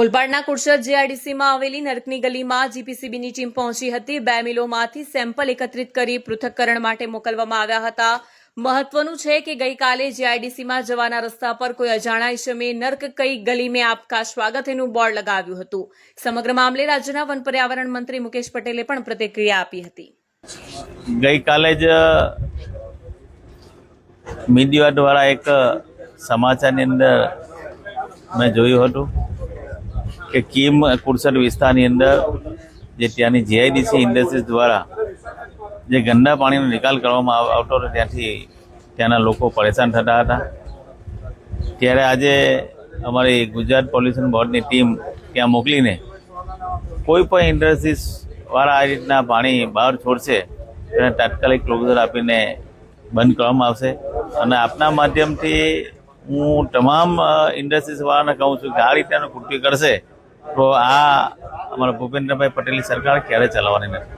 ઓલપાડના કુરશદ જીઆઈડીસીમાં આવેલી નરકની ગલીમાં જીપીસીબીની ટીમ પહોંચી હતી। 2 મિલોમાંથી સેમ્પલ એકત્રિત કરી પૃથક્કરણ માટે મોકલવામાં આવ્યા હતા। મહત્વનું છે કે ગઈકાલે જીઆઈડીસીમાં જવાના રસ્તા પર કોઈ અજાણા ઇસમે નર્ક કઈ ગલી મેં આપકા સ્વાગત એનું બોર્ડ લગાવ્યું હતું। સમગ્ર મામલે રાજ્યના વન પર્યાવરણ મંત્રી મુકેશ પટેલે પણ પ્રતિક્રિયા આપી હતી। ગઈકાલે જ મીડિયા દ્વારા એક સમાચારની અંદર મેં જોયું હતું કે કીમ કુરશદ વિસ્તારની અંદર જે ત્યાંની જીઆઈડીસી ઇન્ડસ્ટ્રીઝ દ્વારા જે ગંદા પાણીનો નિકાલ કરવામાં આવતો હતો ત્યાંથી ત્યાંના લોકો પરેશાન થતા હતા। ત્યારે આજે અમારી ગુજરાત પોલ્યુશન બોર્ડની ટીમ ત્યાં મોકલીને કોઈ પણ ઇન્ડસ્ટ્રીઝવાળા આ રીતના પાણી બહાર છોડશે તેને તાત્કાલિક ક્લોઝર આપીને બંધ કરવામાં આવશે। અને આપના માધ્યમથી હું તમામ ઇન્ડસ્ટ્રીઝવાળાને કહું છું કે આ રીતના કૃત્ય કરશે તો આ અમારા ભૂપેન્દ્રભાઈ પટેલની સરકાર ક્યારે ચલાવવાની નથી।